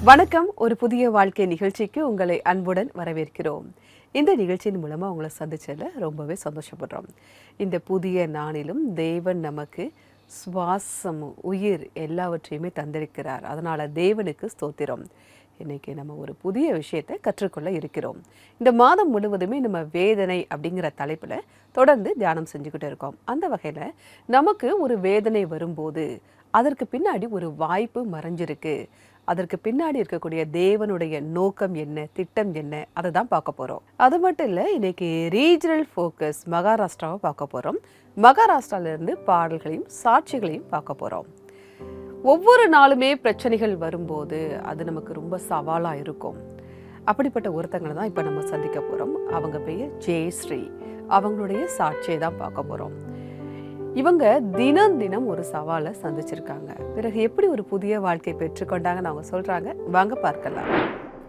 வணக்கம். ஒரு புதிய வாழ்க்கை நிகழ்ச்சிக்கு உங்களை அன்புடன் வரவேற்கிறோம். இந்த நிகழ்ச்சியின் மூலமாக உங்களை சந்திச்சதில் ரொம்பவே சந்தோஷப்படுறோம். இந்த புதிய நாளிலும் தேவன் நமக்கு சுவாசம், உயிர் எல்லாவற்றையுமே தந்திருக்கிறார். அதனால் தேவனுக்கு ஸ்தோத்திரம். இன்றைக்கி நம்ம ஒரு புதிய விஷயத்தை கற்றுக்கொள்ள இருக்கிறோம். இந்த மாதம் முழுவதுமே நம்ம வேதனை அப்படிங்கிற தலைப்பில் தொடர்ந்து தியானம் செஞ்சுக்கிட்டு இருக்கோம். அந்த வகையில் நமக்கு ஒரு வேதனை வரும்போது அதற்கு பின்னாடி ஒரு வாய்ப்பு மறைஞ்சிருக்கு. அதற்கு பின்னாடி இருக்கக்கூடிய தேவனுடைய நோக்கம் என்ன, திட்டம் என்ன, அதை தான் பார்க்க போகிறோம். அது மட்டும் இல்லை, இன்னைக்கு ரீஜனல் ஃபோக்கஸ் மகாராஷ்டிராவை பார்க்க போகிறோம். மகாராஷ்டிராவிலேருந்து பாடல்களையும் சாட்சிகளையும் பார்க்க போகிறோம். ஒவ்வொரு நாளுமே பிரச்சனைகள் வரும்போது அது நமக்கு ரொம்ப சவாலாக இருக்கும். அப்படிப்பட்ட ஒருத்தங்களை தான் இப்போ நம்ம சந்திக்க போகிறோம். அவங்க பெயர் ஜெயஸ்ரீ. அவங்களுடைய சாட்சியை தான் பார்க்க போகிறோம். இவங்க தினம் தினம் ஒரு சவாலை சந்திச்சிருக்காங்க. பிறகு எப்படி ஒரு புதிய வாழ்க்கை பெற்றுக்கொண்டாங்கன்னு அவங்க சொல்றாங்க. வாங்க பார்க்கலாம்.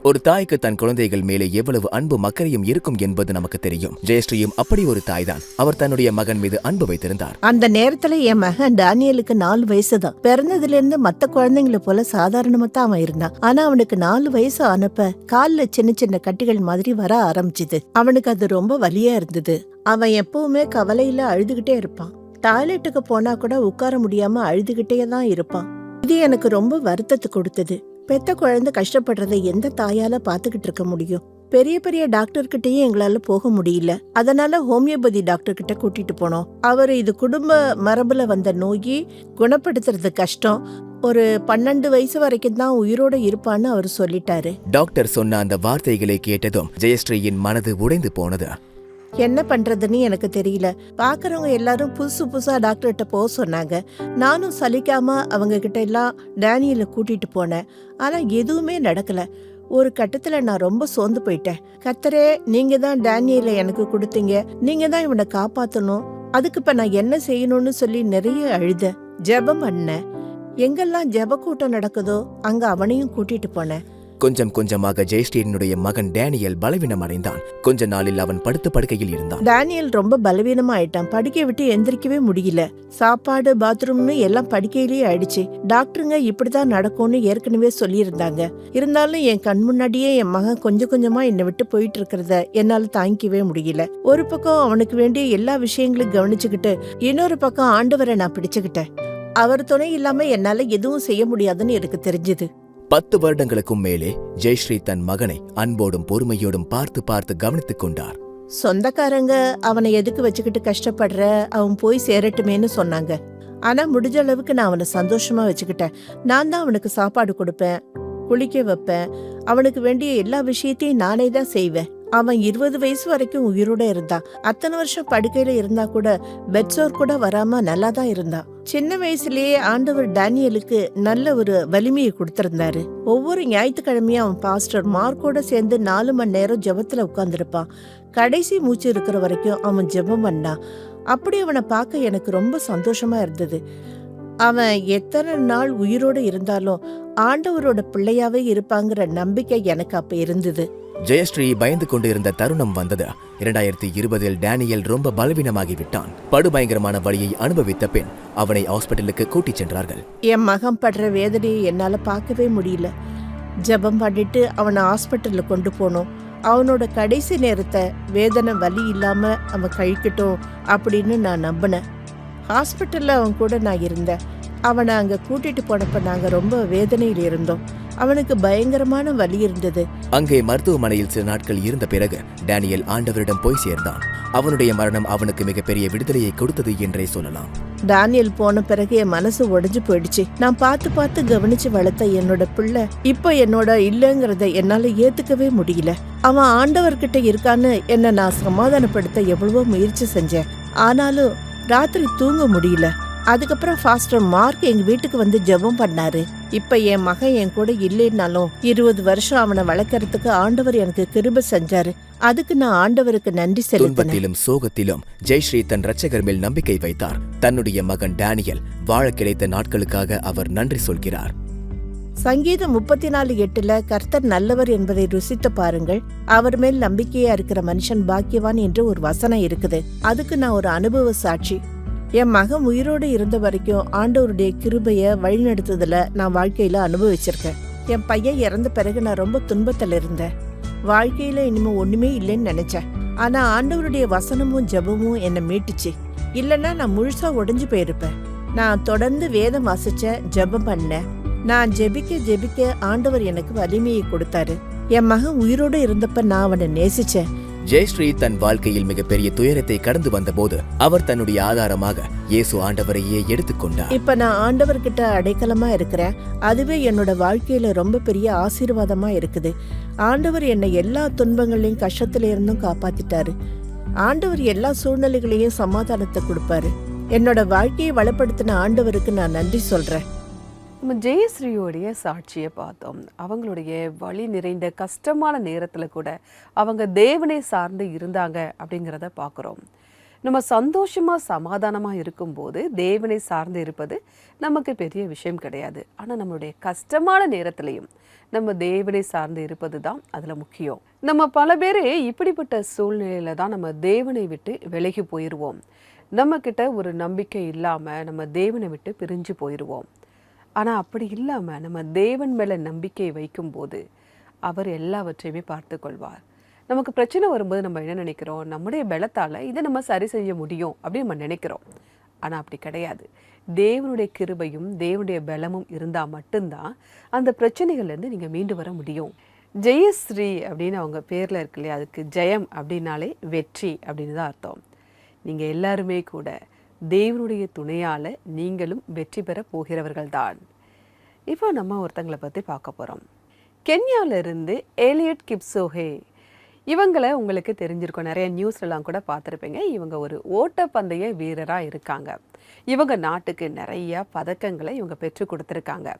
ஒரு தாய்க்கு தன் குழந்தைகள் மேலே எவ்வளவு அன்பு மக்கரையும் இருக்கும் என்பது நமக்கு தெரியும். ஜெயஸ்ரீயும் அப்படி ஒரு தாய் தான். அவர் தன்னுடைய மகன் மீது அன்பு வைத்திருந்தார். அந்த நேரத்துல என் மகன் டானியலுக்கு 4 வயசு தான். பிறந்ததுல இருந்து மத்த குழந்தைங்களை போல சாதாரணமா தான் அவன் இருந்தான். ஆனா அவனுக்கு 4 வயசு ஆனப்ப கால்ல சின்ன சின்ன கட்டிகள் மாதிரி வர ஆரம்பிச்சுது. அவனுக்கு அது ரொம்ப வலியா இருந்தது. அவன் எப்பவுமே கவலையில அழுதுகிட்டே இருப்பான். டாய்லெட்டுக்கு போனா கூட உட்கார முடியாம அழுதுகிட்டே தான் இருப்பான். இது எனக்கு ரொம்ப வருத்தத்தை கொடுத்தது. பெத்த குழந்தை கஷ்டப்படுறதை எந்த தாயால பாத்துக்கிட்டு இருக்க முடியும்? பெரிய பெரிய டாக்டர் கிட்டயும் எங்களால போக முடியல. அதனால ஹோமியோபதி டாக்டர் கிட்ட கூட்டிட்டு போனோம். அவர் இது குடும்ப மரபுல வந்த நோயை குணப்படுத்துறது கஷ்டம், ஒரு 12 வயசு வரைக்கும் தான் உயிரோட இருப்பான்னு அவர் சொல்லிட்டாரு. டாக்டர் சொன்ன அந்த வார்த்தைகளை கேட்டதும் ஜெயஸ்ரீயின் மனது உடைந்து போனது. என்ன பண்றதுன்னு எனக்கு தெரியல. பாக்குறவங்க எல்லாரும் புதுசு புதுசா டாக்டர்கிட்ட போக சொன்னாங்க. நானும் சலிக்காம அவங்க கிட்ட எல்லாம் டேனியலை கூட்டிட்டு போனேன். ஆனா எதுவுமே நடக்கல. ஒரு கட்டத்துல நான் ரொம்ப சோர்ந்து போயிட்டேன். கர்த்தரே, நீங்க தான் டேனியலை எனக்கு கொடுத்தீங்க, நீங்க தான் இவனை காப்பாத்தணும், அதுக்கு இப்ப நான் என்ன செய்யணும்னு சொல்லி நிறைய அழுத ஜெபம் பண்ணேன். எங்கெல்லாம் ஜெப கூட்டம் நடக்குதோ அங்க அவனையும் கூட்டிட்டு போனேன். கொஞ்சம் கொஞ்சமாக ஜெயஸ்ரீனுடைய மகன் டேனியல் பலவீனம் அடைந்தான். கொஞ்ச நாளில் அவன் படுத்த படுக்கையில் இருந்தான். டேனியல் ரொம்ப பலவீனமா ஆயிட்டான். படுக்கை விட்டு எந்திரிக்கவே முடியல. சாப்பாடு, பாத்ரூம்னு எல்லாம் படுக்கையிலேயே ஆயிடுச்சு. டாக்டருங்க இப்படிதான் நடக்கும்னு ஏற்கனவே சொல்லி இருந்தாங்க. இருந்தாலும் என் கண் முன்னாடியே என் மகன் கொஞ்சம் கொஞ்சமா என்னை விட்டு போயிட்டு இருக்கிறத என்னால தாங்கிக்கவே முடியல. ஒரு பக்கம் அவனுக்கு வேண்டிய எல்லா விஷயங்களையும் கவனிச்சுக்கிட்டு, இன்னொரு பக்கம் ஆண்டவரை நான் பிடிச்சுக்கிட்டேன். அவர் துணை இல்லாம என்னால எதுவும் செய்ய முடியாதுன்னு எனக்கு தெரிஞ்சது. 10 வருடங்களுக்கும் மேலே ஜெயஸ்ரீ தன் மகனை அன்போடும் பொறுமையோடும் பார்த்து பார்த்து கவனித்துக் கொண்டார். சொந்தக்காரங்க அவனை எதுக்கு வச்சுக்கிட்டு கஷ்டப்படுற, அவன் போய் சேரட்டுமேன்னு சொன்னாங்க. ஆனா முடிஞ்ச அளவுக்கு நான் அவனை சந்தோஷமா வச்சுக்கிட்டேன். நான் தான் அவனுக்கு சாப்பாடு கொடுப்பேன், குளிக்க வைப்பேன், அவனுக்கு வேண்டிய எல்லா விஷயத்தையும் நானே தான் செய்வேன். அவன் 20 வயசு வரைக்கும் உயிரோட இருந்தான். அத்தனை வருஷம் படுக்கையில இருந்தா கூட பெட்சோர் கூட வராம நல்லா தான் இருந்தான். சின்ன வயசுலயே ஆண்டவர் டேனியலுக்கு நல்ல ஒரு வலிமையை கொடுத்திருந்தாரு. ஒவ்வொரு ஞாயிற்றுக்கிழமையும் அவன் பாஸ்டர் மார்க்கோட சேர்ந்து 4 மணி நேரம் ஜெபத்துல உட்கார்ந்துருப்பான். கடைசி மூச்சு இருக்கிற வரைக்கும் அவன் ஜெபம் பண்ணான். அப்படி அவனை பார்க்க எனக்கு ரொம்ப சந்தோஷமா இருந்தது. அவன் எத்தனை நாள் உயிரோட இருந்தாலும் ஆண்டவரோட பிள்ளையாவே இருப்பாங்கிற நம்பிக்கை எனக்கு அப்ப இருந்தது. ஜெயஸ்ரீ பயந்து கொண்டு இருந்த தருணம் வந்தது. 2020 டேனியல் ரொம்ப பலவீனமாகிவிட்டான். படுபயங்கரமான வலியை அனுபவித்த பின் அவனை ஹாஸ்பிட்டலுக்கு கூட்டிச் சென்றார்கள். என் மகன் படுற வேதனையை என்னால பார்க்கவே முடியல. ஜெபம் பண்ணிட்டு அவனை ஹாஸ்பிட்டல்ல கொண்டு போனோம். அவனோட கடைசி நேரத்தை வேதனை வலி இல்லாம அவன் கழிக்கட்டும் அப்படின்னு நான் நம்பினேன். ஹாஸ்பிட்டல்ல அவன் கூட நான் இருந்தேன். அவனை அங்க கூட்டிட்டு போனப்ப நாங்க ரொம்ப வேதனையில் இருந்தோம். அவனுக்கு பயங்கரமான வலி இருந்தது. அங்கே மருத்துவமனையில் சில நாட்கள் இருந்த பிறகு டேனியல் ஆண்டவரிடம் போய் சேர்ந்தான். அவனுடைய மரணம் அவனுக்கு மிகப்பெரிய விடுதலையை கொடுத்தது என்றே சொல்லலாம். டேனியல் போன பிறகு என் மனசு உடைஞ்சு போயிடுச்சு. நான் பார்த்து பார்த்து கவனிச்சு வளர்த்த என்னோட பிள்ளை இப்ப என்னோட இல்லைங்கிறத என்னால ஏத்துக்கவே முடியல. அவன் ஆண்டவர்கிட்ட இருக்கான்னு என்ன நான் சமாதானப்படுத்த எவ்வளவோ முயற்சி செஞ்சேன். ஆனாலும் ராத்திரி தூங்க முடியல. அதுக்கப்புறம் பாஸ்டர் மார்க் எங்க வீட்டுக்கு வந்து ஜெபம் பண்ணாரு. இப்ப என் மகன் என் கூட இல்லைன்னாலும் 20 வருஷம் அவனை வளர்க்கறதுக்கு ஆண்டவர் எனக்கு கிருபை செஞ்சாரு. அதுக்கு நான் ஆண்டவருக்கு நன்றி செலுத்தினேன். துன்பத்திலும் சோகத்திலும் ஜெயஸ்ரீ தன் இரட்சகர் மேல் நம்பிக்கை வைத்தார். தன்னுடைய மகன் டேனியல் வாழ கிடைத்த நாட்களுக்காக அவர் நன்றி சொல்கிறார். சங்கீதம் 34:8 கர்த்தர் நல்லவர் என்பதை ருசித்து பாருங்கள், அவர் மேல் நம்பிக்கையா இருக்கிற மனுஷன் பாக்கியவான் என்று ஒரு வசனம் இருக்குது. அதுக்கு நான் ஒரு அனுபவ சாட்சி. என் மகன் உயிரோடு இருந்த வரைக்கும் ஆண்டவருடைய கிருபைய வழிநடத்துதல நான் வாழ்க்கையில அனுபவிச்சிருக்கேன். என் பையன் இறந்த பிறகு நான் ரொம்ப துன்பத்துல இருந்தேன். வாழ்க்கையில இனிமே ஒண்ணுமே இல்லைன்னு நினைச்சேன். ஆனா ஆண்டவருடைய வசனமும் ஜெபமும் என்னை மீட்டுச்சு. இல்லைன்னா நான் முழுசா உடைஞ்சு போயிருப்பேன். நான் தொடர்ந்து வேதம் வாசிச்சேன், ஜெபம் பண்ணேன். நான் ஜெபிக்க ஜெபிக்க ஆண்டவர் எனக்கு வலிமையை கொடுத்தாரு. என் மகன் உயிரோடு இருந்தப்ப நான் அவனை நேசிச்சேன். ஜெயஸ்ரீ தன் வாழ்க்கையில் மிகப்பெரிய துயரத்தை கடந்து வந்தபோது அவர் தன்னுடைய ஆதாரமாக இயேசு ஆண்டவரையே எடுத்துக்கொண்டார். இப்ப நான் ஆண்டவர்கிட்ட அடைக்கலமா இருக்கிறேன். அதுவே என்னோட வாழ்க்கையில ரொம்ப பெரிய ஆசீர்வாதமா இருக்குது. ஆண்டவர் என்னை எல்லா துன்பங்களையும் கஷ்டத்துல இருந்தும் காப்பாத்திட்டாரு. ஆண்டவர் எல்லா சூழ்நிலைகளையும் சமாதானத்தை கொடுப்பாரு. என்னோட வாழ்க்கையை வளப்படுத்தின ஆண்டவருக்கு நான் நன்றி சொல்றேன். நம்ம ஜெயஸ்ரீயோடைய சாட்சியை பார்த்தோம். அவங்களுடைய வலி நிறைந்த கஷ்டமான நேரத்தில் கூட அவங்க தேவனை சார்ந்து இருந்தாங்க அப்படிங்கிறத பார்க்குறோம். நம்ம சந்தோஷமாக சமாதானமாக இருக்கும்போது தேவனை சார்ந்து இருப்பது நமக்கு பெரிய விஷயம் கிடையாது. ஆனால் நம்மளுடைய கஷ்டமான நேரத்துலையும் நம்ம தேவனை சார்ந்து இருப்பது தான் அதில் முக்கியம். நம்ம பல பேர் இப்படிப்பட்ட சூழ்நிலையில் தான் நம்ம தேவனை விட்டு விலகி போயிடுவோம். நம்மக்கிட்ட ஒரு நம்பிக்கை இல்லாமல் நம்ம தேவனை விட்டு பிரிஞ்சு போயிடுவோம். ஆனால் அப்படி இல்லாமல் நம்ம தேவன் மேலே நம்பிக்கை வைக்கும்போது அவர் எல்லாவற்றையுமே பார்த்து கொள்வார். நமக்கு பிரச்சனை வரும்போது நம்ம என்ன நினைக்கிறோம், நம்முடைய பலத்தால் இதை நம்ம சரி செய்ய முடியும் அப்படின்னு நம்ம நினைக்கிறோம். ஆனால் அப்படி கிடையாது. தேவனுடைய கிருபையும் தேவனுடைய பலமும் இருந்தால் மட்டும்தான் அந்த பிரச்சனைகள்லேருந்து நீங்கள் மீண்டு வர முடியும். ஜெயஸ்ரீ அப்படின்னு அவங்க பேரில் இருக்கு இல்லையா, அதுக்கு ஜெயம் அப்படின்னாலே வெற்றி அப்படின்னு தான் அர்த்தம். நீங்கள் எல்லாருமே கூட தேவனுடைய துணையால் நீங்களும் வெற்றி பெற போகிறவர்கள் தான். இப்போ நம்ம ஒருத்தங்களை பற்றி பார்க்க போகிறோம். கென்யாவிலிருந்து எலியட் கிப்சோஹே. இவங்களை உங்களுக்கு தெரிஞ்சிருக்கும், நிறைய நியூஸ்லாம் கூட பார்த்துருப்பீங்க. இவங்க ஒரு ஓட்டப்பந்தய வீரராக இருக்காங்க. இவங்க நாட்டுக்கு நிறைய பதக்கங்களை இவங்க பெற்று கொடுத்துருக்காங்க.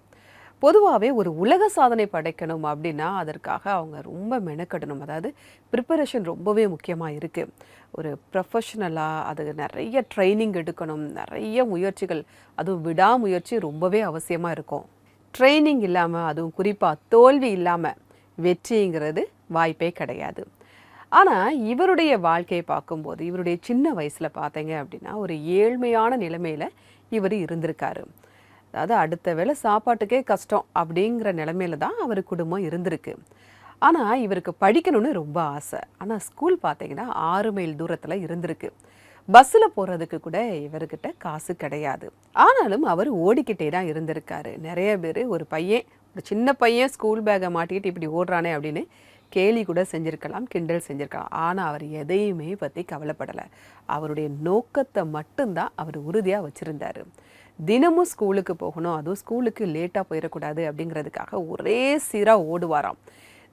பொதுவாகவே ஒரு உலக சாதனை படைக்கணும் அப்படின்னா அதற்காக அவங்க ரொம்ப மெனக்கடணும். அதாவது ப்ரிப்பரேஷன் ரொம்பவே முக்கியமாக இருக்குது. ஒரு ப்ரொஃபஷ்னலாக அது நிறைய ட்ரைனிங் எடுக்கணும், நிறைய முயற்சிகள், அதுவும் விடாமுயற்சி ரொம்பவே அவசியமாக இருக்கும். ட்ரைனிங் இல்லாமல், அதுவும் குறிப்பாக தோல்வி இல்லாமல் வெற்றிங்கிறது வாய்ப்பே கிடையாது. ஆனால் இவருடைய வாழ்க்கையை பார்க்கும்போது இவருடைய சின்ன வயசில் பார்த்தீங்க அப்படின்னா ஒரு ஏழ்மையான நிலைமையில் இவர் இருந்திருக்காரு. அதாவது அடுத்த வேளை சாப்பாட்டுக்கே கஷ்டம் அப்படிங்கிற நிலைமையில தான் அவர் குடும்பம் இருந்திருக்கு. ஆனால் இவருக்கு படிக்கணும்னு ரொம்ப ஆசை. ஆனால் ஸ்கூல் பார்த்தீங்கன்னா 6 மைல் தூரத்தில் இருந்திருக்கு. பஸ்ஸில் போகிறதுக்கு கூட இவர்கிட்ட காசு கிடையாது. ஆனாலும் அவர் ஓடிக்கிட்டே தான் இருந்திருக்காரு. நிறைய பேர் ஒரு சின்ன பையன் ஸ்கூல் பேக்கை மாட்டிக்கிட்டு இப்படி ஓடுறானே அப்படின்னு கேலி கூட செஞ்சுருக்கலாம், கிண்டல் செஞ்சுருக்கலாம். ஆனால் அவர் எதையுமே பற்றி கவலைப்படலை. அவருடைய நோக்கத்தை மட்டும்தான் அவர் உறுதியாக வச்சுருந்தார். தினமும் ஸ்கூலுக்கு போகணும், அதுவும் ஸ்கூலுக்கு லேட்டாக போயிடக்கூடாது அப்படிங்கிறதுக்காக ஒரே சீராக ஓடுவாராம்.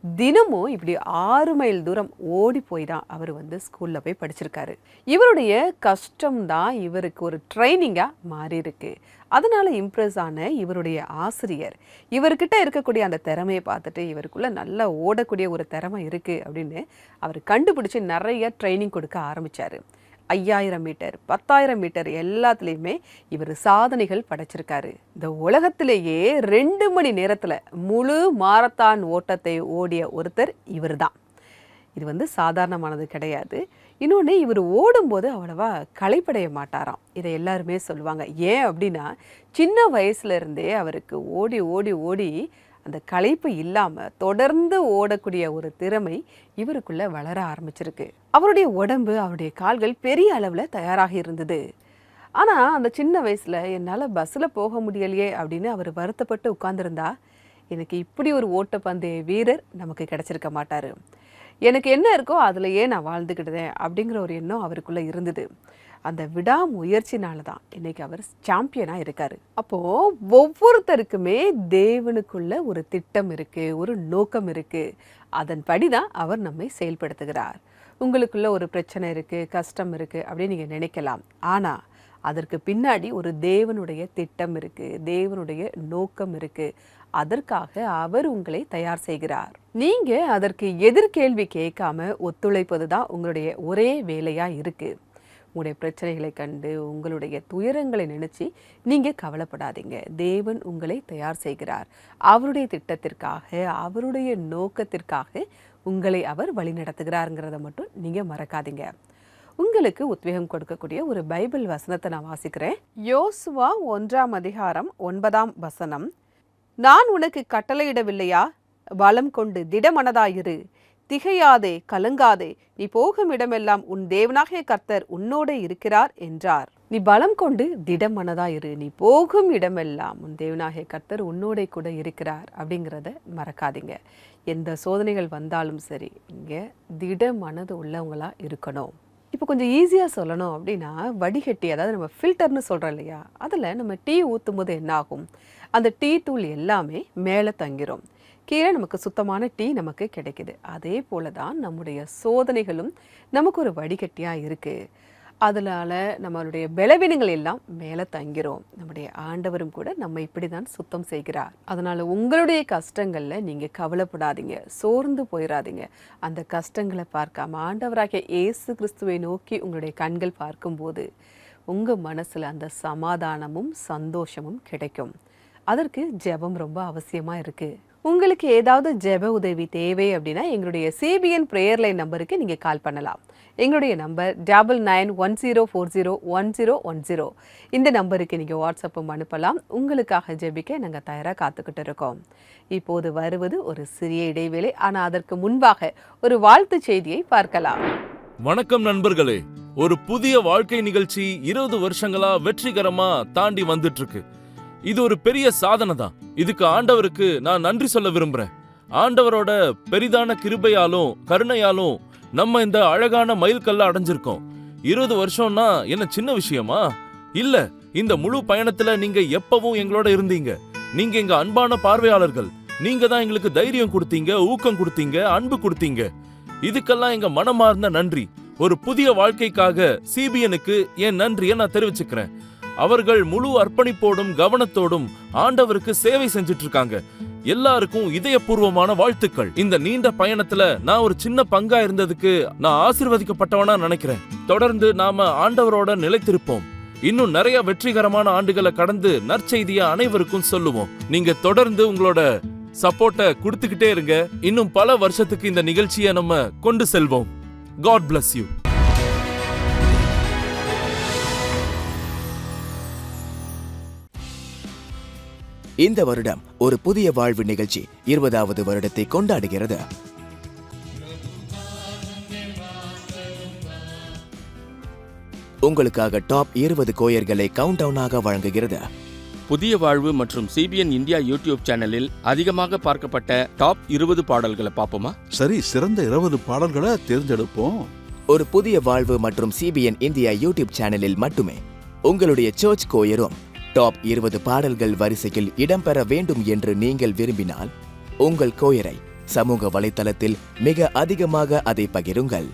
தினமும் இப்படி 6 மைல் தூரம் ஓடி போய் தான் அவர் ஸ்கூலில் போய் படிச்சிருக்காரு. இவருடைய கஷ்டம்தான் இவருக்கு ஒரு ட்ரைனிங்காக மாறி இருக்கு. அதனால் இம்ப்ரெஸ் ஆன இவருடைய ஆசிரியர் இவர்கிட்ட இருக்கக்கூடிய அந்த திறமையை பார்த்துட்டு இவருக்குள்ளே நல்லா ஓடக்கூடிய ஒரு திறமை இருக்குது அப்படின்னு அவர் கண்டுபிடிச்சி நிறைய ட்ரைனிங் கொடுக்க ஆரம்பித்தார். 5000 மீட்டர், 10,000 மீட்டர் எல்லாத்துலேயுமே இவர் சாதனைகள் படைச்சிருக்காரு. இந்த உலகத்திலேயே 2 மணி நேரத்தில் முழு மாரத்தான் ஓட்டத்தை ஓடிய ஒருத்தர் இவர் தான். இது சாதாரணமானது கிடையாது. இன்னொன்று, இவர் ஓடும்போது அவ்வளவா களைப்படைய மாட்டாராம். இதை எல்லாருமே சொல்லுவாங்க. ஏன் அப்படின்னா சின்ன வயசுலேருந்தே அவருக்கு ஓடி ஓடி ஓடி அந்த களைப்பு இல்லாமல் தொடர்ந்து ஓடக்கூடிய ஒரு திறமை இவருக்குள்ளே வளர ஆரம்பிச்சிருக்கு. அவருடைய உடம்பு, அவருடைய கால்கள் பெரிய அளவில் தயாராக இருந்தது. ஆனால் அந்த சின்ன வயசில் என்னால் பஸ்ஸில் போக முடியலையே அப்படின்னு அவர் வருத்தப்பட்டு உட்கார்ந்துருந்தா எனக்கு இப்படி ஒரு ஓட்டப்பந்தய வீரர் நமக்கு கிடைச்சிருக்க மாட்டார். எனக்கு என்ன இருக்கோ அதிலையே நான் வாழ்ந்துக்கிட்டேன் அப்படிங்கிற ஒரு எண்ணம் அவருக்குள்ளே இருந்தது. அந்த விடாமுயற்சினால தான் இன்னைக்கு அவர் சாம்பியனாக இருக்கார். அப்போது ஒவ்வொருத்தருக்குமே தேவனுக்குள்ள ஒரு திட்டம் இருக்குது, ஒரு நோக்கம் இருக்குது. அதன்படி தான் அவர் நம்மை செயல்படுத்துகிறார். உங்களுக்குள்ள ஒரு பிரச்சனை இருக்குது, கஷ்டம் இருக்குது அப்படின்னு நீங்கள் நினைக்கலாம். ஆனால் அதற்கு பின்னாடி ஒரு தேவனுடைய திட்டம் இருக்குது, தேவனுடைய நோக்கம் இருக்குது. அதற்காக அவர் உங்களை தயார் செய்கிறார். நீங்கள் அதற்கு எதிர்கேள்வி கேட்காம ஒத்துழைப்பது தான் உங்களுடைய ஒரே வேலையாக இருக்குது. உங்களுடைய பிரச்சனைகளை கண்டு உங்களுடைய துயரங்களை நினச்சி நீங்கள் கவலைப்படாதீங்க. தேவன் உங்களை தயார் செய்கிறார். அவருடைய திட்டத்திற்காக, அவருடைய நோக்கத்திற்காக உங்களை அவர் வழிநடத்துகிறாருங்கிறத மட்டும் நீங்கள் மறக்காதீங்க. உங்களுக்கு உத்வேகம் கொடுக்கக்கூடிய ஒரு பைபிள் வசனத்தை நான் வாசிக்கிறேன். யோசுவா 1 அதிகாரம் 9 வசனம். நான் உனக்கு கட்டளையிடவில்லையா? பலம் கொண்டு திடமனதாயிரு, திகையாதே, கலங்காதே, நீ போகும் இடமெல்லாம் உன் தேவனாகிய கர்த்தர் உன்னோடு இருக்கிறார் என்றார். நீ பலம் கொண்டு திடமனதாயிரு, நீ போகும் இடமெல்லாம் உன் தேவனாகிய கர்த்தர் உன்னோட கூட இருக்கிறார் அப்படிங்கிறத மறக்காதீங்க. எந்த சோதனைகள் வந்தாலும் சரி, இங்கே திட மனது உள்ளவங்களா இருக்கணும். இப்போ கொஞ்சம் ஈஸியாக சொல்லணும் அப்படின்னா, வடிகட்டி, அதாவது நம்ம ஃபில்டர்னு சொல்கிறோம் இல்லையா, அதில் நம்ம டீ ஊற்றும் போது என்ன ஆகும்? அந்த டீ தூள் எல்லாமே மேலே தங்கிரும், கீழே நமக்கு சுத்தமான டீ நமக்கு கிடைக்குது. அதே போல தான் நம்முடைய சோதனைகளும் நமக்கு ஒரு வடிகட்டியாக இருக்குது. அதனால நம்மளுடைய பலவீனங்கள் எல்லாம் மேலே தங்கிரும். நம்முடைய ஆண்டவரும் கூட நம்ம இப்படி தான் சுத்தம் செய்கிறார். அதனால உங்களுடைய கஷ்டங்களில் நீங்கள் கவலைப்படாதீங்க, சோர்ந்து போயிடாதீங்க. அந்த கஷ்டங்களை பார்க்காம ஆண்டவராகிய இயேசு கிறிஸ்துவை நோக்கி உங்களுடைய கண்கள் பார்க்கும்போது உங்கள் மனசில் அந்த சமாதானமும் சந்தோஷமும் கிடைக்கும். அதற்கு ஜெபம் ரொம்ப அவசியமாக இருக்குது. உங்களுக்கு ஏதாவது ஜெப உதவி தேவை அப்படின்னா எங்களுடைய CBN ப்ரேயர் லைன் நம்பருக்கு நீங்கள் கால் பண்ணலாம். எங்களுடைய நம்பர் 9910401010. இந்த நம்பருக்கு நீங்கள் வாட்ஸ்அப்பும் அனுப்பலாம். உங்களுக்காக ஜெபிக்க நாங்கள் தயாராக காத்துக்கிட்டு இருக்கோம். இப்போது வருவது ஒரு சிறிய இடைவேளை. ஆனால் அதற்கு முன்பாக ஒரு வாழ்த்து செய்தியை பார்க்கலாம். வணக்கம் நண்பர்களே, ஒரு புதிய வாழ்க்கை நிகழ்ச்சி 20 வருஷங்களா வெற்றிகரமா தாண்டி வந்துட்டு இருக்கு. இது ஒரு பெரிய சாதனை தான். இதுக்கு ஆண்டவருக்கு நான் நன்றி சொல்ல விரும்புறேன். ஆண்டவரோட பெரிதான கிருபையாலும் கருணையாலும் நம்ம இந்த அழகான மைல்கல்ல அடைஞ்சிருக்கோம். 20 வருஷம்னா என்ன சின்ன விஷயமா? இல்ல, இந்த முழு பயணத்துல நீங்க எப்பவும் எங்களோட இருந்தீங்க. நீங்க எங்க அன்பான பார்வையாளர்கள். நீங்க தான் எங்களுக்கு தைரியம் கொடுத்தீங்க, ஊக்கம் கொடுத்தீங்க, அன்பு கொடுத்தீங்க. இதுக்கெல்லாம் எங்க மனமார்ந்த நன்றி. ஒரு புதிய வாழ்க்கைக்காக CBNக்கு என் நன்றியை நான் தெரிவிச்சுக்கிறேன். அவர்கள் முழு அர்ப்பணிப்போடும் கவனத்தோடும் ஆண்டவருக்கு சேவை செஞ்சுட்டு இருக்காங்க. எல்லாருக்கும் இதயபூர்வமான வாழ்த்துக்கள். இந்த நீண்ட பயணத்துல நான் ஒரு சின்ன பங்கா இருந்ததுக்கு நான் ஆசீர்வதிக்கப்பட்டவனா நினைக்கிறேன். தொடர்ந்து நாம ஆண்டவரோட நிலைத்திருப்போம். இன்னும் நிறைய வெற்றிகரமான ஆண்டுகளை கடந்து நற்செய்தியை அனைவருக்கும் சொல்லுவோம். நீங்க தொடர்ந்து உங்களோட சப்போர்ட்டை கொடுத்துக்கிட்டே இருங்க. இன்னும் பல வருஷத்துக்கு இந்த நிகழ்ச்சியை நம்ம கொண்டு செல்வோம். God bless you. இந்த வருடம் ஒரு புதிய வாழ்வு நிகழ்ச்சி 20வது வருடத்தை கொண்டாடுகிறது. உங்களுக்காக டாப் 20 கோயர்களை கவுண்ட் டவுனாக வழங்குகிறது. புதிய வாழ்வு மற்றும் CBN இந்தியா யூடியூப் சேனலில் அதிகமாக பார்க்கப்பட்ட டாப் 20 பாடல்களை பார்ப்போமா? சரி, சிறந்த 20 பாடல்களை தேர்ந்தெடுப்போம். ஒரு புதிய வாழ்வு மற்றும் CBN இந்தியா யூடியூப் சேனலில் மட்டுமே உங்களுடைய சர்ச் கோயரும் டாப் 20 பாடல்கள் வரிசையில் இடம்பெற வேண்டும் என்று நீங்கள் விரும்பினால் உங்கள் கோயரை சமூக வலைத்தளத்தில் மிக அதிகமாக அதை பகிருங்கள்.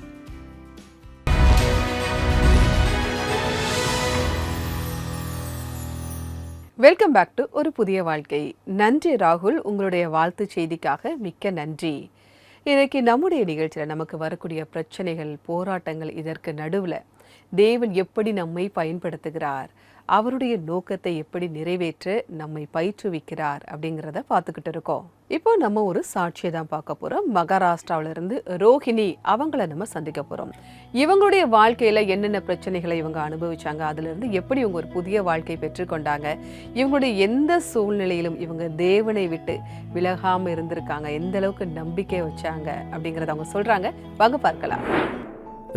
வெல்கம் பேக் டு ஒரு புதிய வாழ்க்கை. நன்றி ராகுல், உங்களுடைய வாழ்த்து செய்திக்காக மிக்க நன்றி. இன்னைக்கு நம்முடைய நிகழ்ச்சியில் நமக்கு வரக்கூடிய பிரச்சனைகள், போராட்டங்கள், இதற்கு நடுவில் தேவன் எப்படி நம்மை பயன்படுத்துகிறார், அவருடைய நோக்கத்தை எப்படி நிறைவேற்ற நம்மை பயிற்றுவிக்கிறார் அப்படிங்கிறத பார்த்துக்கிட்டு இருக்கோம். இப்போ நம்ம ஒரு சாட்சியை தான் பார்க்க போகிறோம். மகாராஷ்டிராவிலிருந்து ரோஹிணி அவங்கள நம்ம சந்திக்க போகிறோம். இவங்களுடைய வாழ்க்கையில் என்னென்ன பிரச்சனைகளை இவங்க அனுபவிச்சாங்க, அதுலேருந்து எப்படி இவங்க ஒரு புதிய வாழ்க்கை பெற்றுக்கொண்டாங்க, இவங்களுடைய எந்த சூழ்நிலையிலும் இவங்க தேவனை விட்டு விலகாமல் இருந்திருக்காங்க, எந்த அளவுக்கு நம்பிக்கை வச்சாங்க அப்படிங்கிறத அவங்க சொல்கிறாங்க. வாங்க பார்க்கலாம்.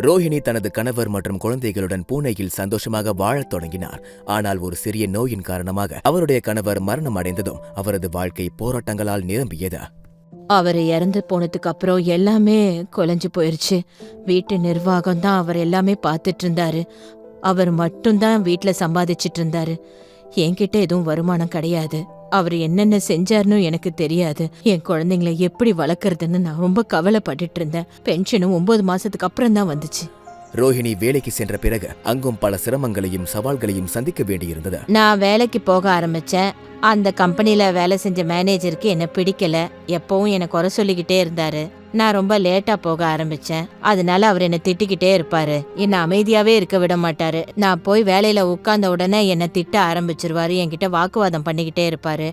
ரோஹிணி தனது கணவர் மற்றும் குழந்தைகளுடன் பூனேயில் சந்தோஷமாக வாழத் தொடங்கினார். ஆனால் ஒரு சிறிய நோயின் காரணமாக அவருடைய கணவர் மரணம் அடைந்ததும் அவரது வாழ்க்கை போராட்டங்களால் நிரம்பியது. அவர் இறந்து போனதுக்கு அப்புறம் எல்லாமே குலைஞ்சு போயிருச்சு. வீட்டு நிர்வாகம் தான் அவர் எல்லாமே பார்த்துட்டு இருந்தாரு. அவர் மட்டும்தான் வீட்டுல சம்பாதிச்சிட்டு இருந்தாரு. என்கிட்ட எதுவும் வருமானம் கிடையாது. அவர் என்னென்ன செஞ்சாருன்னு எனக்கு தெரியாது. என் குழந்தைங்களை எப்படி வளர்க்கறதுன்னு நான் ரொம்ப கவலைப்பட்டுட்டு இருந்தேன். பென்ஷனும் 9 மாசத்துக்கு அப்புறம் தான் வந்துச்சு. ரோஹிணி வேலைக்கு சென்ற பிறகு அங்கும் பல சிரமங்களையும் சவால்களையும் சந்திக்க வேண்டியிருந்தது. நான் வேலைக்கு போக ஆரம்பிச்சேன். அந்த கம்பெனில வேலை செஞ்ச மேனேஜருக்கு என்ன பிடிக்கல. எப்பவும் என்ன குறை சொல்லிக்கிட்டே இருந்தாரு. நான் ரொம்ப லேட்டா போக ஆரம்பிச்சேன். அதனால அவர் என்ன திட்டிக்கிட்டே இருப்பாரு. என்ன அமைதியாவே இருக்க விட மாட்டாரு. நான் போய் வேலையில உட்கார்ந்த உடனே என்ன திட்ட ஆரம்பிச்சிருவாரு. என்கிட்ட வாக்குவாதம் பண்ணிக்கிட்டே இருப்பாரு.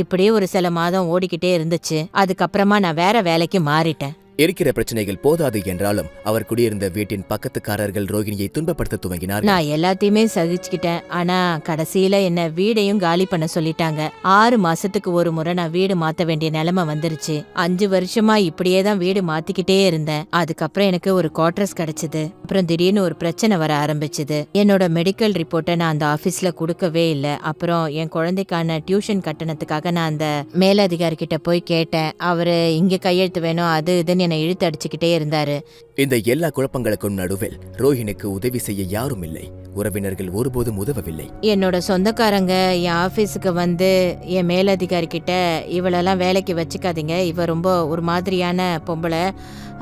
இப்படியே ஒரு சில மாதம் ஓடிக்கிட்டே இருந்துச்சு. அதுக்கப்புறமா நான் வேற வேலைக்கு மாறிட்டேன். இருக்கிற பிரச்சனைகள் போதாது என்றாலும் அவர் குடியிருந்த வீட்டின் பக்கத்துக்காரர்கள் ரோகிணியை துன்பப்படுத்த துவங்கினார். நான் எல்லாத்தையுமே சகிச்சுக்கிட்டேன். ஆனா கடைசியில என்ன வீடையும் காலி பண்ண சொல்லிட்டாங்க. 6 மாசத்துக்கு ஒரு முறை நான் வீடு மாத்த வேண்டிய நிலைமை வந்துருச்சு. 5 வருஷமா இப்படியே தான் வீடு மாத்திக்கிட்டே இருந்தேன். அதுக்கப்புறம் எனக்கு ஒரு குவார்டர்ஸ் கிடைச்சது. அப்புறம் திடீர்னு ஒரு பிரச்சனை வர ஆரம்பிச்சது. என்னோட மெடிக்கல் ரிப்போர்ட்டை நான் அந்த ஆபீஸ்ல கொடுக்கவே இல்லை. அப்புறம் என் குழந்தைக்கான டியூஷன் கட்டணத்துக்காக நான் அந்த மேலதிகாரி கிட்ட போய் கேட்டேன். அவரு இங்க கையெழுத்து வேணும் அது இதுன்னு என்னை இழுத்து அடிச்சுக்கிட்டே இருந்தாரு. இந்த எல்லா குழப்பங்களுக்கும் நடுவில் ரோஹிணிக்கு உதவி செய்ய யாரும் இல்லை. உறவினர்கள் ஒருபோதும் உதவவில்லை. என்னோட சொந்தக்காரங்க என் ஆபீஸுக்கு வந்து என் மேலதிகாரி கிட்ட இவளெல்லாம் வேலைக்கு வச்சுக்காதீங்க, இவ ரொம்ப ஒரு மாதிரியான பொம்பளை,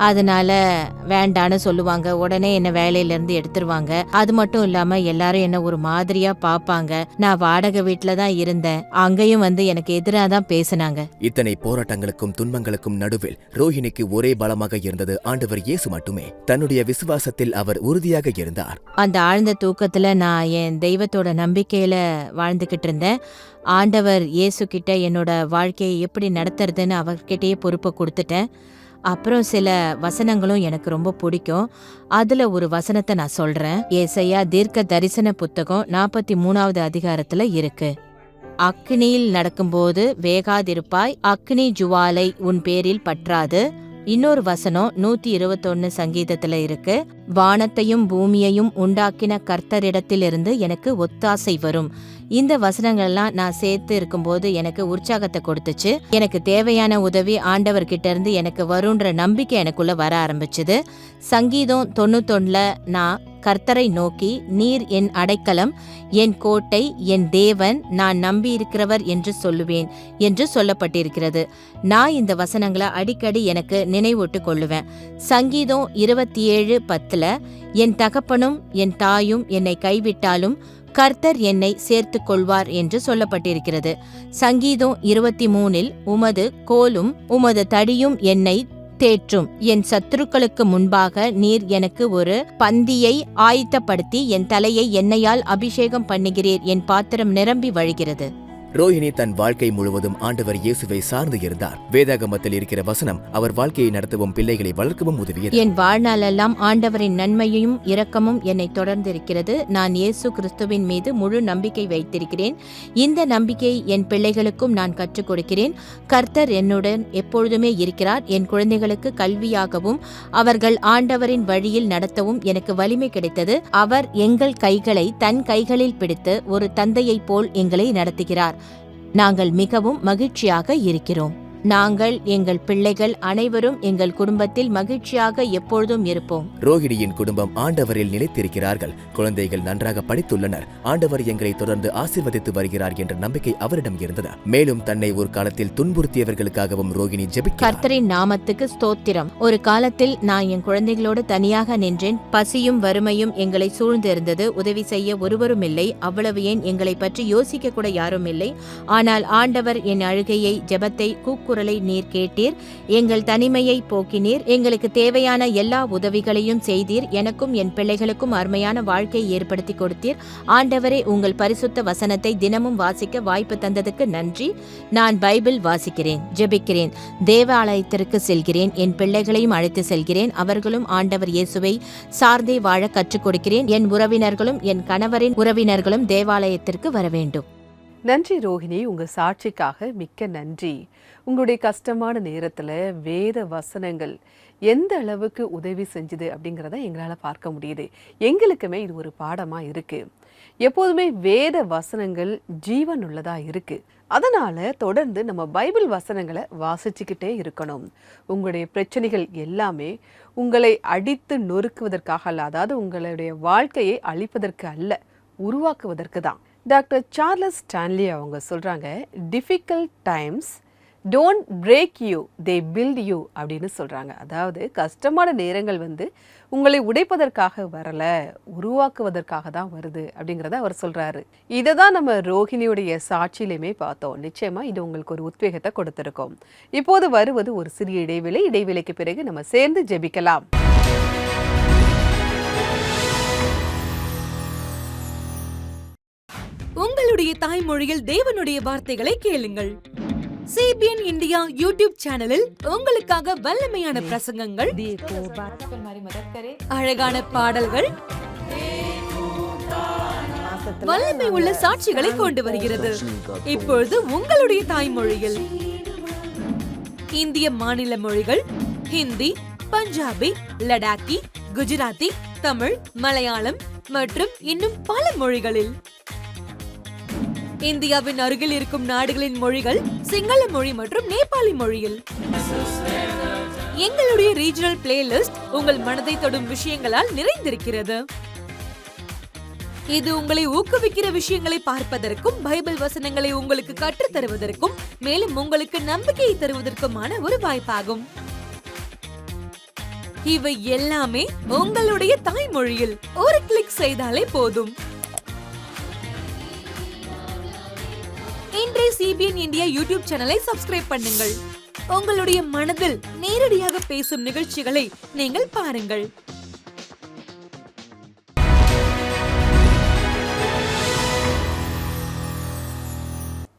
அதனால வேண்டான்னு சொல்லுவாங்க. உடனே என்ன வேலையில இருந்து எடுத்துருவாங்க. அது மட்டும் இல்லாம எல்லாரும் என்ன ஒரு மாதிரியா பாப்பாங்க. நான் வாடகை வீட்டுல தான் இருந்தேன். அங்கேயும் வந்து எனக்கு எதிராக தான் பேசினாங்க. இத்தனை போராட்டங்களுக்கும் துன்பங்களுக்கும் நடுவில் ரோஹிணிக்கு ஒரே பலமாக இருந்தது ஆண்டவர் இயேசு மட்டுமே. தன்னுடைய விசுவாசத்தில் அவர் உறுதியாக இருந்தார். அந்த ஆழ்ந்த தூக்கத்துல நான் என் தெய்வத்தோட நம்பிக்கையில வாழ்ந்துகிட்டு இருந்தேன். ஆண்டவர் இயேசு கிட்ட என்னோட வாழ்க்கையை எப்படி நடத்துறதுன்னு அவர்கிட்டயே பொறுப்பை கொடுத்துட்டேன். அப்புறம் சில வசனங்களும் எனக்கு ரொம்ப பிடிக்கும். அதுல ஒரு வசனத்தை நான் சொல்றேன். ஏசாயா தீர்க்க தரிசன புத்தகம் 43வது அதிகாரத்துல இருக்கு. அக்னியில் நடக்கும்போது வேகாதிருப்பாய், அக்னி ஜுவாலை உன் பேரில் பற்றாது. இன்னொரு வசனம் 121 சங்கீதத்துல இருக்கு. வானத்தையும் பூமியையும் உண்டாக்கின கர்த்தரிடத்திலிருந்து எனக்கு ஒத்தாசை வரும். இந்த வசனங்கள்லாம் நான் சேர்த்து இருக்கும்போது எனக்கு உற்சாகத்தை கொடுத்துச்சு. எனக்கு தேவையான உதவி ஆண்டவர்கிட்ட இருந்து எனக்கு வரும்ன்ற நம்பிக்கை எனக்குள்ள வர ஆரம்பிச்சுது. சங்கீதம் 91ல நான் கர்த்தரை நோக்கி, நீர் என் அடைக்கலம், என் கோட்டை, என் தேவன், நான் நம்பி இருக்கிறவர் என்று சொல்லுவேன் என்று சொல்லப்பட்டிருக்கிறது. நான் இந்த வசனங்களை அடிக்கடி எனக்கு நினைவூட்டு கொள்ளுவேன். சங்கீதம் 27:10 என் தகப்பனும் என் தாயும் என்னை கைவிட்டாலும் கர்த்தர் என்னை சேர்த்து கொள்வார் என்று சொல்லப்பட்டிருக்கிறது. சங்கீதம் 23 உமது கோலும் உமது தடியும் என்னை தேற்றும். என் சத்துருக்களுக்கு முன்பாக நீர் எனக்கு ஒரு பந்தியை ஆயத்தப்படுத்தி என் தலையை எண்ணெயால் அபிஷேகம் பண்ணுகிறீர். என் பாத்திரம் நிரம்பி வழிகிறது. ரோஹிணி தன் வாழ்க்கை முழுவதும் ஆண்டவர் இயேசுவை சார்ந்து இருந்தார். வேதாகமத்தில் இருக்கிற வசனம் அவர் வாழ்க்கையை நடத்தவும் பிள்ளைகளை வளர்க்கவும் உதவியது. என் வாழ்நாளெல்லாம் ஆண்டவரின் நன்மையும் இரக்கமும் என்னை தொடர்ந்திருக்கிறது. நான் இயேசு கிறிஸ்துவின் மீது முழு நம்பிக்கை வைத்திருக்கிறேன். இந்த நம்பிக்கையை என் பிள்ளைகளுக்கும் நான் கற்றுக் கொடுக்கிறேன். கர்த்தர் என்னுடன் எப்பொழுதுமே இருக்கிறார். என் குழந்தைகளுக்கு கல்வியாகவும் அவர்கள் ஆண்டவரின் வழியில் நடத்தவும் எனக்கு வலிமை கிடைத்தது. அவர் எங்கள் கைகளை தன் கைகளில் பிடித்து ஒரு தந்தையைப் போல் எங்களை நடத்துகிறார். நாங்கள் மிகவும் மகிழ்ச்சியாக இருக்கிறோம். நாங்கள், எங்கள் பிள்ளைகள் அனைவரும் எங்கள் குடும்பத்தில் மகிழ்ச்சியாக எப்பொழுதும் இருப்போம். ரோஹிணியின் குடும்பம் ஆண்டவரில் நிலைத்திருக்கிறார்கள். குழந்தைகள் நன்றாக படித்துள்ளனர். ஆண்டவர் எங்களை தொடர்ந்து ஆசீர்வதித்து வருகிறார் என்ற நம்பிக்கை அவரிடம் இருந்தது. மேலும் தன்னை ஒரு காலத்தில் துன்புறுத்தியவர்களுக்காகவும் ரோஹிணி ஜெபிக்கிறார். கர்த்தரின் நாமத்துக்கு ஸ்தோத்திரம். ஒரு காலத்தில் நான் என் குழந்தைகளோடு தனியாக நின்றேன். பசியும் வறுமையும் எங்களை சூழ்ந்து இருந்தது. உதவி செய்ய ஒருவரும் இல்லை. அவ்வளவு ஏன் எங்களை பற்றி யோசிக்க கூட யாரும் இல்லை. ஆனால் ஆண்டவர் என் அழுகையை, ஜெபத்தை, கூக்குரலை நீர் கேட்டீர். எங்கள் தனிமையை போக்கினீர். எங்களுக்கு தேவையான எல்லா உதவிகளையும் செய்தீர். எனக்கும் என் பிள்ளைகளுக்கும் அருமையான வாழ்க்கையை ஏற்படுத்தி கொடுத்தீர். ஆண்டவரே, உங்கள் பரிசுத்த வசனத்தை தினமும் வாசிக்க வாய்ப்பு தந்ததுக்கு நன்றி. நான் பைபிள் வாசிக்கிறேன், ஜெபிக்கிறேன், தேவாலயத்திற்கு செல்கிறேன், என் பிள்ளைகளையும் அழைத்து செல்கிறேன். அவர்களும் ஆண்டவர் இயேசுவை சார்ந்தே வாழ கற்றுக் கொடுக்கிறேன். என் உறவினர்களும் என் கணவரின் உறவினர்களும் தேவாலயத்திற்கு வர வேண்டும். நன்றி ரோஹிணி, உங்க சாட்சிக்காக மிக்க நன்றி. உங்களுடைய கஷ்டமான நேரத்துல வேத வசனங்கள் எந்த அளவுக்கு உதவி செஞ்சுது அப்படிங்கிறத எங்களால் பார்க்க முடியுது. எங்களுக்குமே இது ஒரு பாடமா இருக்கு. எப்போதுமே வேத வசனங்கள் ஜீவன் உள்ளதா இருக்கு. அதனால தொடர்ந்து நம்ம பைபிள் வசனங்களை வாசிச்சுக்கிட்டே இருக்கணும். உங்களுடைய பிரச்சனைகள் எல்லாமே உங்களை அடித்து நொறுக்குவதற்காக அல்ல, அதாவது உங்களுடைய வாழ்க்கையை அழிப்பதற்கு அல்ல, உருவாக்குவதற்கு தான். டாக்டர் சார்லஸ் ஸ்டான்லி அவங்க சொல்றாங்க, difficult times don't break you, they build you அப்படின்னு சொல்றாங்க. அதாவது கஷ்டமான நேரங்கள் உங்களை உடைப்பதற்காக வரல, உருவாக்குவதற்காக தான் வருது அப்படிங்கிறத அவர் சொல்றாரு. இதை தான் நம்ம ரோஹிணியுடைய சாட்சியிலுமே பார்த்தோம். நிச்சயமா இது உங்களுக்கு ஒரு உத்வேகத்தை கொடுத்திருக்கோம். இப்போது வருவது ஒரு சிறிய இடைவேளை. இடைவேளைக்கு பிறகு நம்ம சேர்ந்து ஜெபிக்கலாம். உங்களுடைய தாய்மொழியில் தேவனுடைய வார்த்தைகளை கேளுங்கள். CBN இந்தியா யூடியூப் சேனலில் உங்களுக்காக வல்லமையான பிரசங்கங்கள், அழகான பாடல்கள், வல்லமை உள்ள சாட்சிகளை கொண்டு வருகிறது. இப்பொழுது உங்களுடைய தாய்மொழியில் இந்திய மாநில மொழிகள் ஹிந்தி, பஞ்சாபி, லடாக்கி, குஜராத்தி, தமிழ், மலையாளம் மற்றும் இன்னும் பல மொழிகளில். இந்தியாவின் அருகில் இருக்கும் நாடுகளின் மொழிகள் சிங்கள மொழி மற்றும் நேபாளி மொழியில். எங்களுடைய ரீஜனல் பிளேலிஸ்ட் உங்கள் மனதை தொடும் விஷயங்களால் நிறைந்திருக்கிறது. இது உங்களை ஊக்குவிக்கிற விஷயங்களை பார்ப்பதற்கும், பைபிள் வசனங்களை உங்களுக்கு கற்றுத் தருவதற்கும், மேலும் உங்களுக்கு நம்பிக்கையை தருவதற்குமான ஒரு வாய்ப்பாகும். இவை எல்லாமே உங்களுடைய தாய்மொழியில் ஒரு கிளிக் செய்தாலே போதும். இன்றைய CBN இந்தியா யூடியூப் சேனலை சப்ஸ்கிரைப் பண்ணுங்கள். உங்களுடைய மனதில் நேரடியாக பேசும் நிகழ்ச்சிகளை நீங்கள் பாருங்கள்.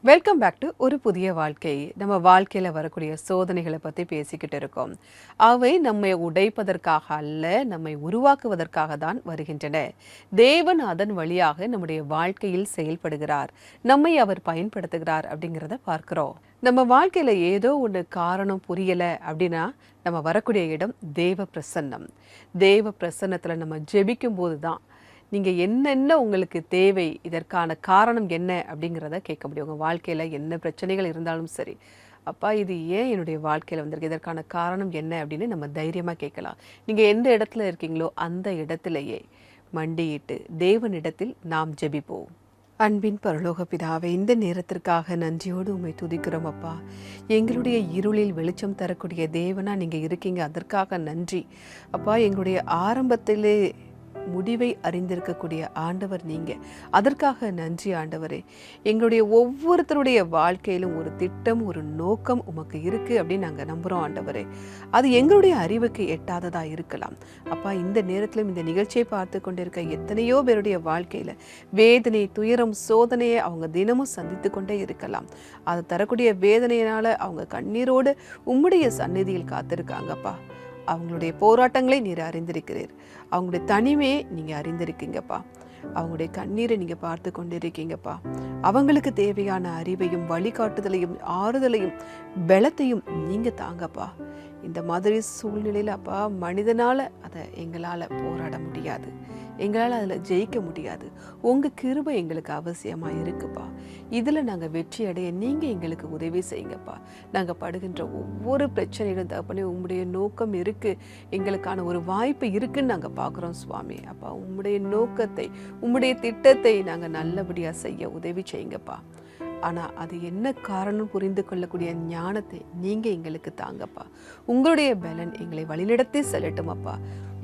வெல்கம் பேக் டு ஒரு புதிய வாழ்க்கை. நம்ம வாழ்க்கையில் வரக்கூடிய சோதனைகளை பற்றி பேசிக்கிட்டு இருக்கோம். அவை நம்மை உடைப்பதற்காக அல்ல, நம்மை உருவாக்குவதற்காக தான் வருகின்றன. தேவன் அதன் வழியாக நம்முடைய வாழ்க்கையில் செயல்படுகிறார், நம்மை அவர் பயன்படுத்துகிறார் அப்படிங்கிறத பார்க்கிறோம். நம்ம வாழ்க்கையில் ஏதோ ஒன்று காரணம் புரியலை அப்படின்னா நம்ம வரக்கூடிய இடம் தேவ பிரசன்னம். தேவ பிரசன்னத்தில் நம்ம ஜெபிக்கும் போது தான் நீங்கள் என்னென்ன உங்களுக்கு தேவை, இதற்கான காரணம் என்ன அப்படிங்கிறத கேட்க முடியும். உங்கள் வாழ்க்கையில் என்ன பிரச்சனைகள் இருந்தாலும் சரி, அப்பா இது ஏன் என்னுடைய வாழ்க்கையில் வந்திருக்கு, இதற்கான காரணம் என்ன அப்படின்னு நம்ம தைரியமாக கேட்கலாம். நீங்கள் எந்த இடத்துல இருக்கீங்களோ அந்த இடத்துலையே மண்டியிட்டு தேவனிடத்தில் நாம் ஜெபிப்போம். அன்பின் பரலோக பிதாவே, இந்த நேரத்திற்காக நன்றியோடு உம்மை துதிக்கிறோம் அப்பா. எங்களுடைய இருளில் வெளிச்சம் தரக்கூடிய தேவனா நீங்கள் இருக்கீங்க, அதற்காக நன்றி அப்பா. எங்களுடைய ஆரம்பத்திலே முடிவை அறிந்திருக்கக்கூடிய ஆண்டவர் நீங்கள், அதற்காக நன்றி ஆண்டவரே. எங்களுடைய ஒவ்வொருத்தருடைய வாழ்க்கையிலும் ஒரு திட்டம், ஒரு நோக்கம் உமக்கு இருக்குது அப்படின்னு நாங்கள் நம்புகிறோம் ஆண்டவரே. அது எங்களுடைய அறிவுக்கு எட்டாததாக இருக்கலாம் அப்பா. இந்த நேரத்திலும் இந்த நிகழ்ச்சியை பார்த்து கொண்டிருக்க எத்தனையோ பேருடைய வாழ்க்கையில் வேதனை, துயரம், சோதனையை அவங்க தினமும் சந்தித்து கொண்டே இருக்கலாம். அது தரக்கூடிய வேதனையினால் அவங்க கண்ணீரோடு உம்முடைய சந்நிதியில் காத்திருக்காங்கப்பா. அவங்களுடைய போராட்டங்களை நீர் அறிந்திருக்கிறீர், அவங்களுடைய தனிமையை நீங்கள் அறிந்திருக்கீங்கப்பா. அவங்களுடைய கண்ணீரை நீங்கள் பார்த்து கொண்டிருக்கீங்கப்பா. அவங்களுக்கு தேவையான அறிவையும் வழிகாட்டுதலையும் ஆறுதலையும் பலத்தையும் நீங்கள் தாங்கப்பா. இந்த மாதிரி சூழ்நிலையில் அப்பா மனிதனால் அதை எங்களால் போராட முடியாது, எங்களால் அதில் ஜெயிக்க முடியாது. உங்கள் கிருபை எங்களுக்கு அவசியமாக இருக்குப்பா. இதில் நாங்கள் வெற்றி அடைய நீங்கள் எங்களுக்கு உதவி செய்யுங்கப்பா. நாங்கள் படுகின்ற ஒவ்வொரு பிரச்சனையிலும் தகப்பனே உம்முடைய நோக்கம் இருக்குது, எங்களுக்கான ஒரு வாய்ப்பு இருக்குன்னு நாங்கள் பார்க்குறோம் சுவாமி. அப்பா உம்முடைய நோக்கத்தை, உம்முடைய திட்டத்தை நாங்கள் நல்லபடியாக செய்ய உதவி செய்யுங்கப்பா. ஆனால் அது என்ன காரணம் புரிந்து கொள்ளக்கூடிய ஞானத்தை நீங்கள் எங்களுக்கு தாங்கப்பா. உங்களுடைய பலன் எங்களை வழிநடத்தி செல்லட்டும் அப்பா.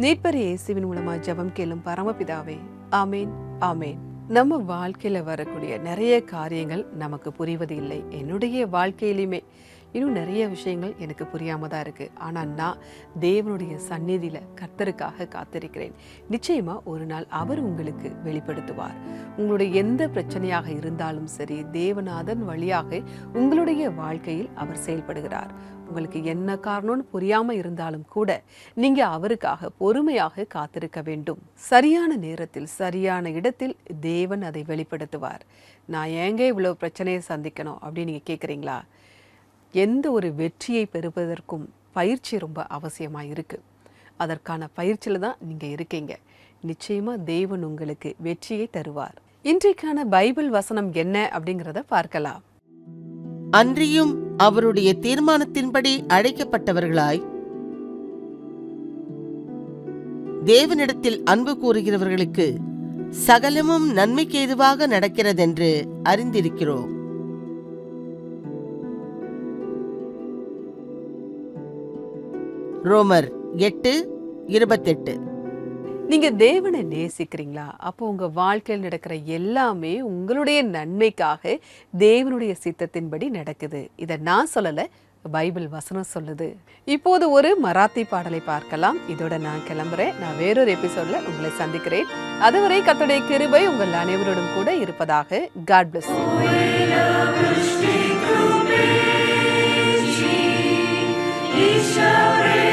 மீட்பர் இயேசுவின் மூலமா ஜெபம் கேளும் பரமபிதாவே, ஆமேன் ஆமேன். நம்ம வாழ்க்கையில் வரக்கூடிய நிறைய காரியங்கள் நமக்கு புரிவது இல்லை. என்னுடைய வாழ்க்கையிலுமே இன்னும் நிறைய விஷயங்கள் எனக்கு புரியாம தான் இருக்கு. ஆனால் நான் தேவனுடைய சந்நிதியில் கர்த்தருக்காக காத்திருக்கிறேன். நிச்சயமா ஒரு நாள் அவர் உங்களுக்கு வெளிப்படுத்துவார். உங்களுடைய எந்த பிரச்சனையாக இருந்தாலும் சரி, தேவநாதன் வழியாக உங்களுடைய வாழ்க்கையில் அவர் செயல்படுகிறார். உங்களுக்கு என்ன காரணம்னு புரியாம இருந்தாலும் கூட நீங்க அவருக்காக பொறுமையாக காத்திருக்க வேண்டும். சரியான நேரத்தில் சரியான இடத்தில் தேவன் அதை வெளிப்படுத்துவார். நான் ஏங்க இவ்வளவு பிரச்சனையை சந்திக்கணும் அப்படின்னு நீங்க கேட்குறீங்களா? எந்த ஒரு வெற்றியை பெறுவதற்கும் பயிற்சி ரொம்ப அவசியமாக இருக்குது. அதற்கான பயிற்சியில் தான் நீங்கள் இருக்கீங்க. நிச்சயமாக தேவன் உங்களுக்கு வெற்றியை தருவார். இன்றைக்கான பைபிள் வசனம் என்ன அப்படிங்கிறத பார்க்கலாம். அன்றியும் அவருடைய தீர்மானத்தின்படி அழைக்கப்பட்டவர்களாய் தேவனிடத்தில் அன்பு கூறுகிறவர்களுக்கு சகலமும் நன்மைக்கு ஏதுவாக நடக்கிறதென்று அறிந்திருக்கிறோம். ரோமர் 8:28. நீங்க தேவனை நேசிக்கிறீங்களா? அப்போ உங்க வாழ்க்கையில் நடக்கிற எல்லாமே உங்களுடைய நன்மைக்காக தேவனுடைய சித்தத்தின்படி நடக்குது. இதை நான் சொல்லல, பைபிள் வசனம் சொல்லுது. இப்போது ஒரு மராத்தி பாடலை பார்க்கலாம். இதோட நான் கிளம்புறேன். நான் வேறொரு எபிசோட்ல உங்களை சந்திக்கிறேன். அதுவரை கர்த்தருடைய கிருபை உங்கள் அனைவரோடும் கூட இருப்பதாக. God bless you. we shall reign.